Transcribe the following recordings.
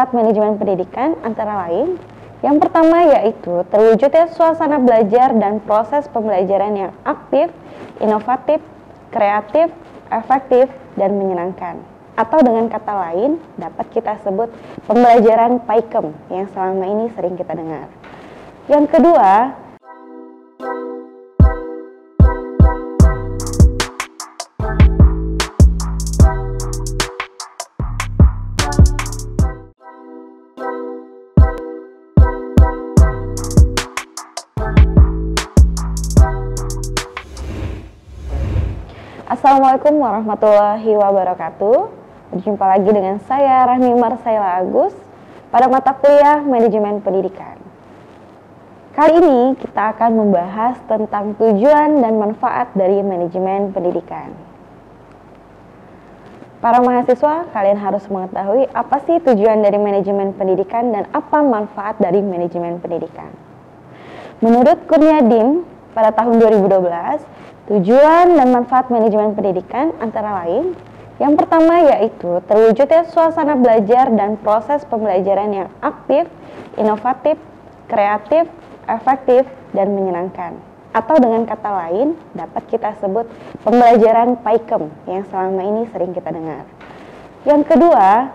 manfaat manajemen pendidikan antara lain, yang pertama yaitu terwujudnya suasana belajar dan proses pembelajaran yang aktif, inovatif, kreatif, efektif, dan menyenangkan. Atau dengan kata lain, dapat kita sebut pembelajaran PAIKEM yang selama ini sering kita dengar. Yang kedua, Assalamualaikum warahmatullahi wabarakatuh. Berjumpa lagi dengan saya Rahmi Marsaila Agus pada mata kuliah Manajemen Pendidikan. Kali ini kita akan membahas tentang tujuan dan manfaat dari manajemen pendidikan. Para mahasiswa, kalian harus mengetahui apa sih tujuan dari manajemen pendidikan dan apa manfaat dari manajemen pendidikan. Menurut Kurniadin pada tahun 2012, tujuan dan manfaat manajemen pendidikan antara lain, yang pertama yaitu terwujudnya suasana belajar dan proses pembelajaran yang aktif, inovatif, kreatif, efektif, dan menyenangkan. Atau dengan kata lain, dapat kita sebut pembelajaran PAIKEM yang selama ini sering kita dengar. Yang kedua,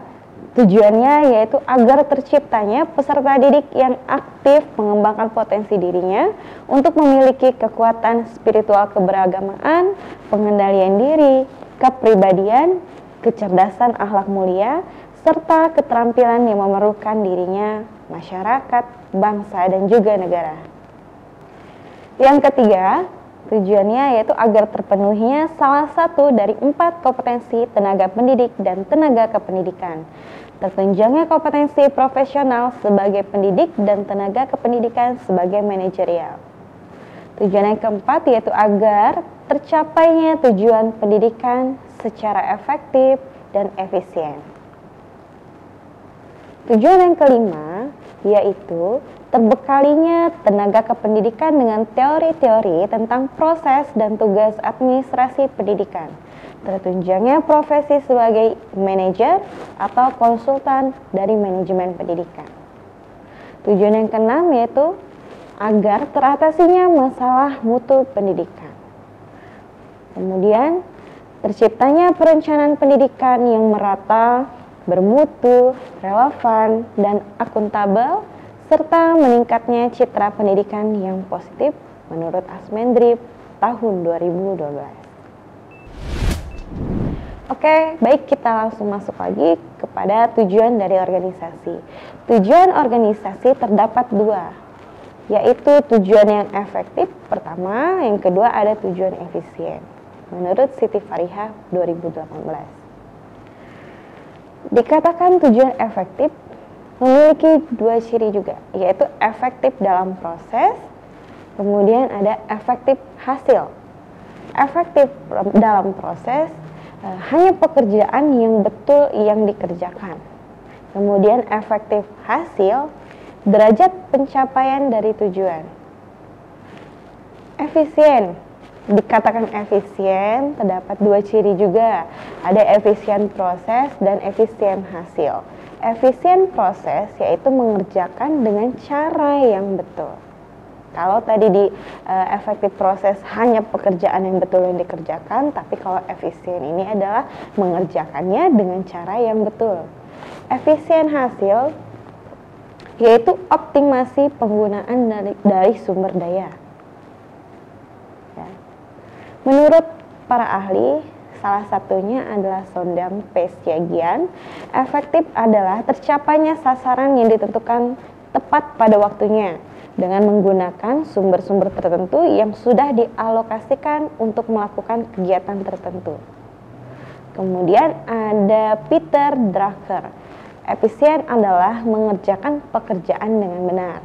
tujuannya yaitu agar terciptanya peserta didik yang aktif mengembangkan potensi dirinya untuk memiliki kekuatan spiritual keberagamaan, pengendalian diri, kepribadian, kecerdasan akhlak mulia, serta keterampilan yang memerlukan dirinya, masyarakat, bangsa, dan juga negara. Yang ketiga, tujuannya yaitu agar terpenuhinya salah satu dari 4 kompetensi tenaga pendidik dan tenaga kependidikan. Tertunjangnya kompetensi profesional sebagai pendidik dan tenaga kependidikan sebagai manajerial. Tujuan yang keempat yaitu agar tercapainya tujuan pendidikan secara efektif dan efisien. Tujuan yang kelima yaitu terbekalinya tenaga kependidikan dengan teori-teori tentang proses dan tugas administrasi pendidikan. Tertunjangnya profesi sebagai manajer atau konsultan dari manajemen pendidikan. Tujuan yang keenam yaitu agar teratasinya masalah mutu pendidikan. Kemudian terciptanya perencanaan pendidikan yang merata, bermutu, relevan, dan akuntabel, serta meningkatnya citra pendidikan yang positif menurut Asmendrip tahun 2012. Oke, baik, kita langsung masuk lagi kepada tujuan dari organisasi. Tujuan organisasi terdapat 2, yaitu tujuan yang efektif pertama, yang kedua ada tujuan efisien. Menurut Siti Farihah 2018. Dikatakan tujuan efektif memiliki 2 ciri juga, yaitu efektif dalam proses, kemudian ada efektif hasil. Efektif dalam proses hanya pekerjaan yang betul yang dikerjakan. Kemudian efektif hasil, derajat pencapaian dari tujuan. Efisien, dikatakan efisien terdapat 2 ciri juga, ada efisien proses dan efisien hasil. Efisien proses yaitu mengerjakan dengan cara yang betul. Kalau tadi di efektif proses hanya pekerjaan yang betul yang dikerjakan, tapi kalau efisien ini adalah mengerjakannya dengan cara yang betul. Efisien hasil yaitu optimasi penggunaan dari sumber daya. Ya. Menurut para ahli, salah satunya adalah Sondam P. Siagian, efektif adalah tercapainya sasaran yang ditentukan tepat pada waktunya dengan menggunakan sumber-sumber tertentu yang sudah dialokasikan untuk melakukan kegiatan tertentu. Kemudian ada Peter Drucker, efisien adalah mengerjakan pekerjaan dengan benar.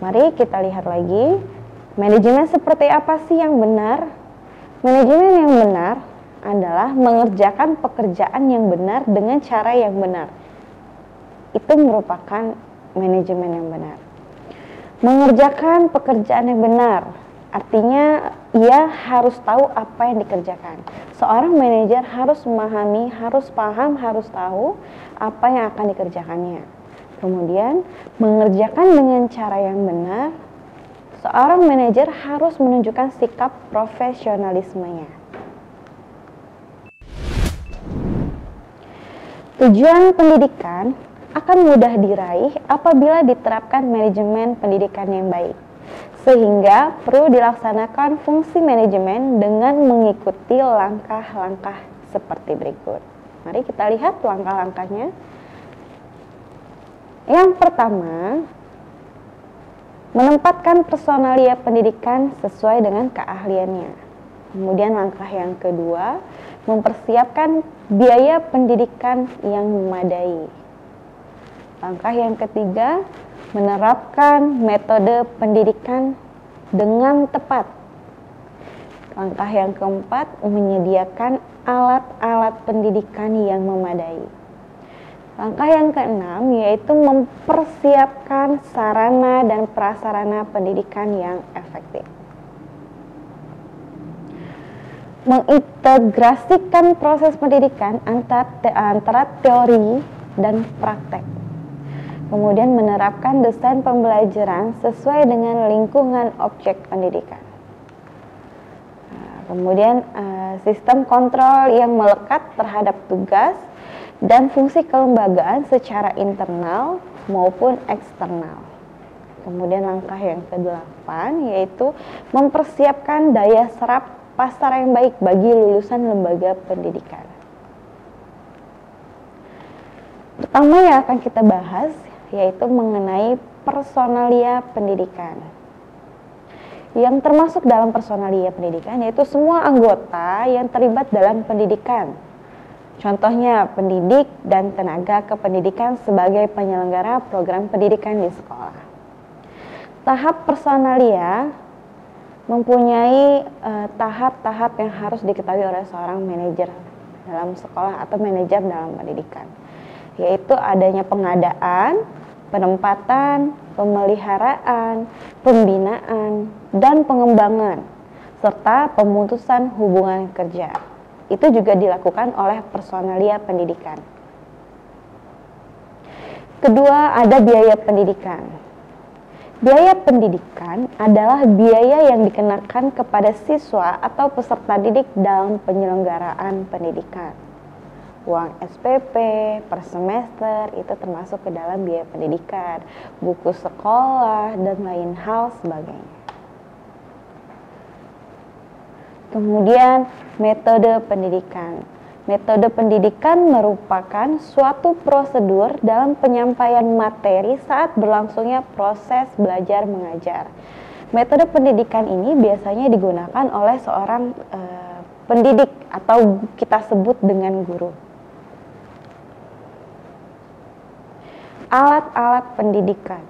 Mari kita lihat lagi, manajemen seperti apa sih yang benar? Manajemen yang benar adalah mengerjakan pekerjaan yang benar dengan cara yang benar. Itu merupakan manajemen yang benar. Mengerjakan pekerjaan yang benar artinya ia harus tahu apa yang dikerjakan. Seorang manajer harus memahami, harus paham, harus tahu apa yang akan dikerjakannya. Kemudian, mengerjakan dengan cara yang benar, seorang manajer harus menunjukkan sikap profesionalismenya. Tujuan pendidikan akan mudah diraih apabila diterapkan manajemen pendidikan yang baik, sehingga perlu dilaksanakan fungsi manajemen dengan mengikuti langkah-langkah seperti berikut. Mari kita lihat langkah-langkahnya. Yang pertama, menempatkan personalia pendidikan sesuai dengan keahliannya. Kemudian langkah yang kedua, mempersiapkan biaya pendidikan yang memadai. Langkah yang ketiga, menerapkan metode pendidikan dengan tepat. Langkah yang keempat, menyediakan alat-alat pendidikan yang memadai. Langkah yang keenam, yaitu mempersiapkan sarana dan prasarana pendidikan yang efektif. Mengintegrasikan proses pendidikan antara teori dan praktek. Kemudian menerapkan desain pembelajaran sesuai dengan lingkungan objek pendidikan. Kemudian sistem kontrol yang melekat terhadap tugas dan fungsi kelembagaan secara internal maupun eksternal. Kemudian langkah yang ke-8 yaitu mempersiapkan daya serap pasar yang baik bagi lulusan lembaga pendidikan. Pertama yang akan kita bahas yaitu mengenai personalia pendidikan. Yang termasuk dalam personalia pendidikan yaitu semua anggota yang terlibat dalam pendidikan. Contohnya pendidik dan tenaga kependidikan sebagai penyelenggara program pendidikan di sekolah. Tahap personalia mempunyai tahap-tahap yang harus diketahui oleh seorang manajer dalam sekolah atau manajer dalam pendidikan, yaitu adanya pengadaan, penempatan, pemeliharaan, pembinaan, dan pengembangan, serta pemutusan hubungan kerja. Itu juga dilakukan oleh personalia pendidikan. Kedua, ada biaya pendidikan. Biaya pendidikan adalah biaya yang dikenakan kepada siswa atau peserta didik dalam penyelenggaraan pendidikan. Uang SPP per semester itu termasuk ke dalam biaya pendidikan, buku sekolah, dan lain hal sebagainya. Kemudian metode pendidikan. Metode pendidikan merupakan suatu prosedur dalam penyampaian materi saat berlangsungnya proses belajar mengajar. Metode pendidikan ini biasanya digunakan oleh seorang pendidik atau kita sebut dengan guru. Alat-alat pendidikan.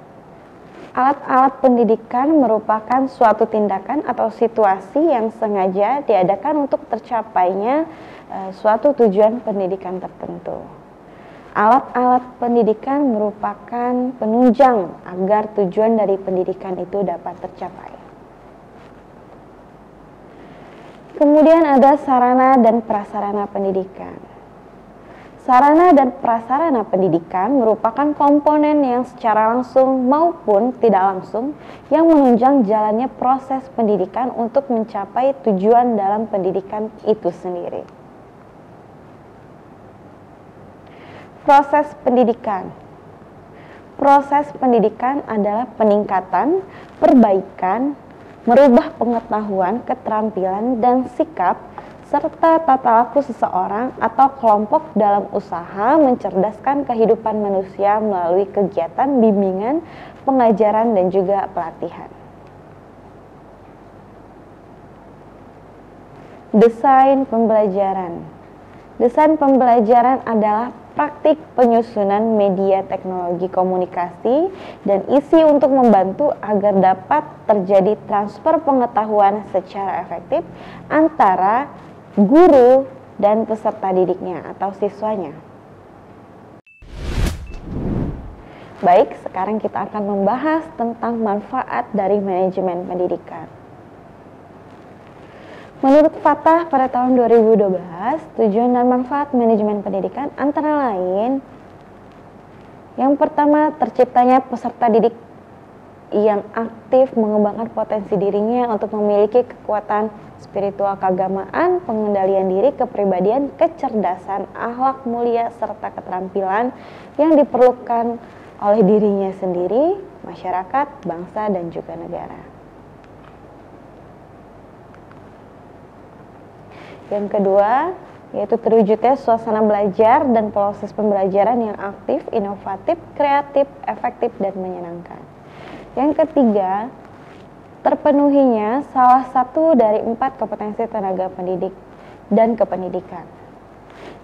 Alat-alat pendidikan merupakan suatu tindakan atau situasi yang sengaja diadakan untuk tercapainya suatu tujuan pendidikan tertentu. Alat-alat pendidikan merupakan penunjang agar tujuan dari pendidikan itu dapat tercapai. Kemudian ada sarana dan prasarana pendidikan. Sarana dan prasarana pendidikan merupakan komponen yang secara langsung maupun tidak langsung yang menunjang jalannya proses pendidikan untuk mencapai tujuan dalam pendidikan itu sendiri. Proses pendidikan. Proses pendidikan adalah peningkatan, perbaikan, merubah pengetahuan, keterampilan, dan sikap serta tata laku seseorang atau kelompok dalam usaha mencerdaskan kehidupan manusia melalui kegiatan bimbingan, pengajaran, dan juga pelatihan. Desain pembelajaran. Desain pembelajaran adalah praktik penyusunan media teknologi komunikasi dan isi untuk membantu agar dapat terjadi transfer pengetahuan secara efektif antara guru dan peserta didiknya atau siswanya. Baik, sekarang kita akan membahas tentang manfaat dari manajemen pendidikan. Menurut Fatah pada tahun 2012, tujuan dan manfaat manajemen pendidikan antara lain Yang pertama, terciptanya peserta didik yang aktif mengembangkan potensi dirinya untuk memiliki kekuatan spiritual keagamaan, pengendalian diri, kepribadian, kecerdasan, akhlak mulia, serta keterampilan yang diperlukan oleh dirinya sendiri, masyarakat, bangsa, dan juga negara. Yang kedua, yaitu terwujudnya suasana belajar dan proses pembelajaran yang aktif, inovatif, kreatif, efektif, dan menyenangkan. Yang ketiga, terpenuhinya salah satu dari 4 kompetensi tenaga pendidik dan kependidikan.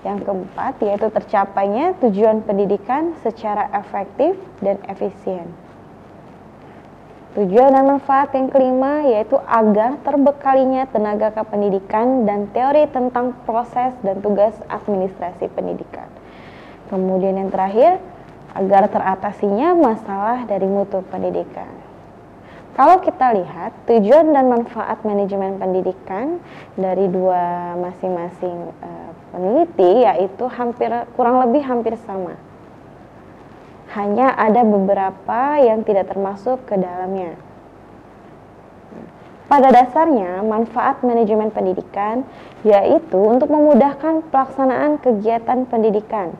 Yang keempat, yaitu tercapainya tujuan pendidikan secara efektif dan efisien. Tujuan dan manfaat yang kelima, yaitu agar terbekalinya tenaga kependidikan dan teori tentang proses dan tugas administrasi pendidikan. Kemudian yang terakhir, agar teratasinya masalah dari mutu pendidikan. Kalau kita lihat tujuan dan manfaat manajemen pendidikan dari dua masing-masing peneliti, yaitu kurang lebih hampir sama. Hanya ada beberapa yang tidak termasuk ke dalamnya. Pada dasarnya, manfaat manajemen pendidikan yaitu untuk memudahkan pelaksanaan kegiatan pendidikan,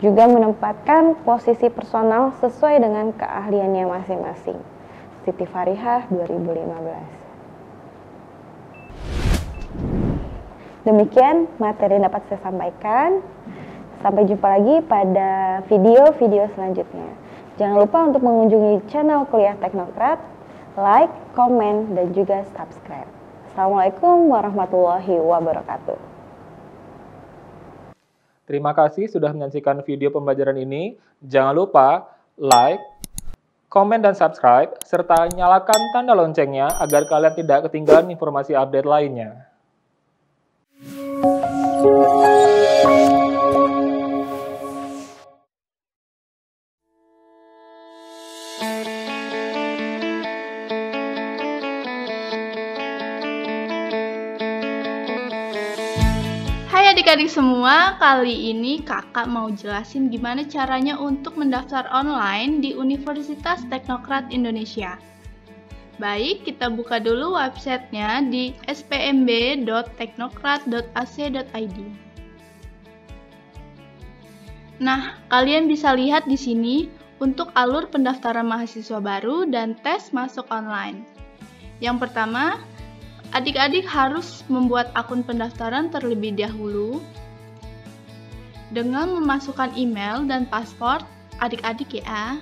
juga menempatkan posisi personal sesuai dengan keahliannya masing-masing. Siti Farihah, 2015. Demikian materi yang dapat saya sampaikan. Sampai jumpa lagi pada video-video selanjutnya. Jangan lupa untuk mengunjungi channel Kuliah Teknokrat, like, komen, dan juga subscribe. Assalamualaikum warahmatullahi wabarakatuh. Terima kasih sudah menyaksikan video pembelajaran ini. Jangan lupa like, komen, dan subscribe, serta nyalakan tanda loncengnya agar kalian tidak ketinggalan informasi update lainnya. Hai adik-adik semua, kali ini kakak mau jelasin gimana caranya untuk mendaftar online di Universitas Teknokrat Indonesia. Baik, kita buka dulu websitenya di spmb.teknokrat.ac.id. Nah, kalian bisa lihat di sini untuk alur pendaftaran mahasiswa baru dan tes masuk online. Yang pertama, adik-adik harus membuat akun pendaftaran terlebih dahulu dengan memasukkan email dan password adik-adik ya.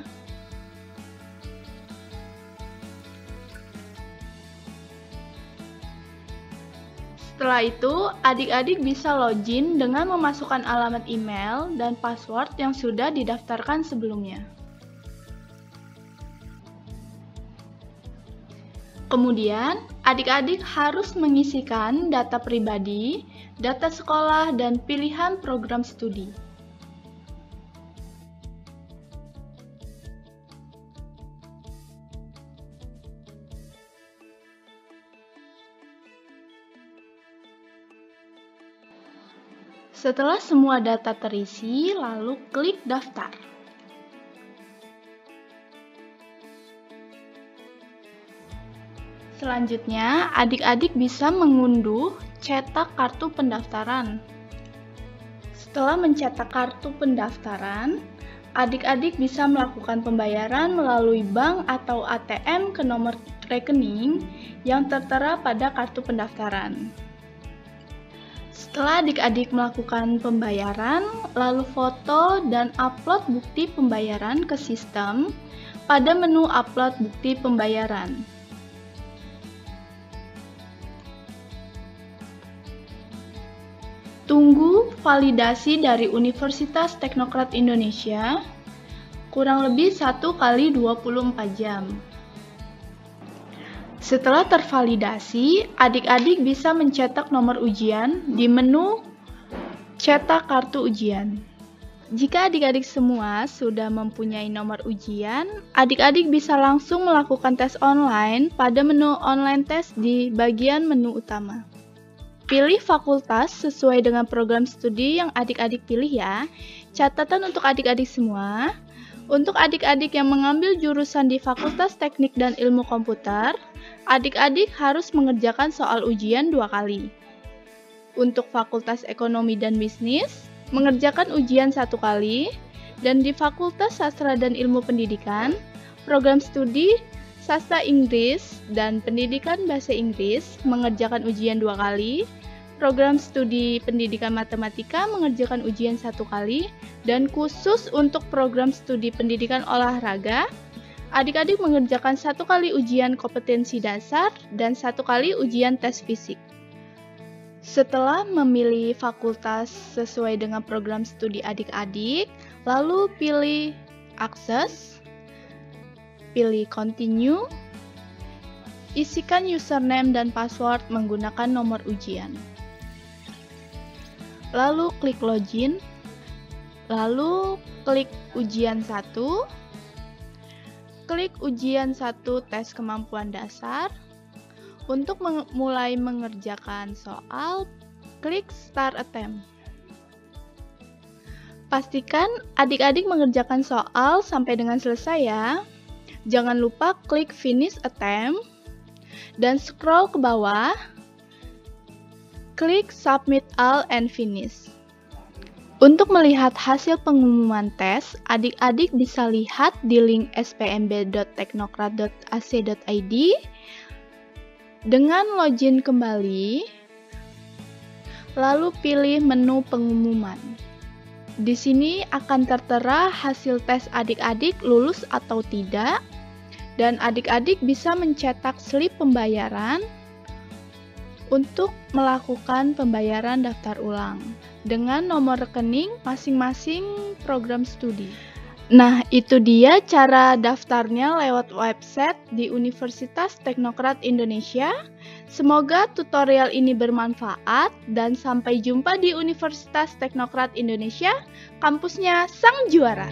Setelah itu, adik-adik bisa login dengan memasukkan alamat email dan password yang sudah didaftarkan sebelumnya. Kemudian, adik-adik harus mengisikan data pribadi, data sekolah, dan pilihan program studi. Setelah semua data terisi, lalu klik daftar. Selanjutnya, adik-adik bisa mengunduh cetak kartu pendaftaran. Setelah mencetak kartu pendaftaran, adik-adik bisa melakukan pembayaran melalui bank atau ATM ke nomor rekening yang tertera pada kartu pendaftaran. Setelah adik-adik melakukan pembayaran, lalu foto dan upload bukti pembayaran ke sistem pada menu upload bukti pembayaran. Tunggu validasi dari Universitas Teknokrat Indonesia kurang lebih 1 kali 24 jam. Setelah tervalidasi, adik-adik bisa mencetak nomor ujian di menu cetak kartu ujian. Jika adik-adik semua sudah mempunyai nomor ujian, adik-adik bisa langsung melakukan tes online pada menu online test di bagian menu utama. Pilih fakultas sesuai dengan program studi yang adik-adik pilih ya. Catatan untuk adik-adik semua, Untuk adik-adik yang mengambil jurusan di Fakultas Teknik dan Ilmu Komputer, adik-adik harus mengerjakan soal ujian 2 kali. Untuk Fakultas Ekonomi dan Bisnis, mengerjakan ujian 1 kali, dan di Fakultas Sastra dan Ilmu Pendidikan, program studi Sastra Inggris dan Pendidikan Bahasa Inggris mengerjakan ujian 2 kali, program studi Pendidikan Matematika mengerjakan ujian 1 kali, dan khusus untuk program studi Pendidikan Olahraga, adik-adik mengerjakan 1 kali ujian kompetensi dasar dan 1 kali ujian tes fisik. Setelah memilih fakultas sesuai dengan program studi adik-adik, lalu pilih akses, pilih continue, isikan username dan password menggunakan nomor ujian. Lalu klik login, lalu klik ujian 1, klik ujian 1 tes kemampuan dasar. Untuk mulai mengerjakan soal, klik start attempt. Pastikan adik-adik mengerjakan soal sampai dengan selesai ya. Jangan lupa klik finish attempt dan scroll ke bawah. Klik submit all and finish. Untuk melihat hasil pengumuman tes, adik-adik bisa lihat di link spmb.teknokrat.ac.id. Dengan login kembali, lalu pilih menu pengumuman. Di sini akan tertera hasil tes adik-adik lulus atau tidak, dan adik-adik bisa mencetak slip pembayaran untuk melakukan pembayaran daftar ulang dengan nomor rekening masing-masing program studi. Nah, itu dia cara daftarnya lewat website di Universitas Teknokrat Indonesia. Semoga tutorial ini bermanfaat dan sampai jumpa di Universitas Teknokrat Indonesia, kampusnya sang juara.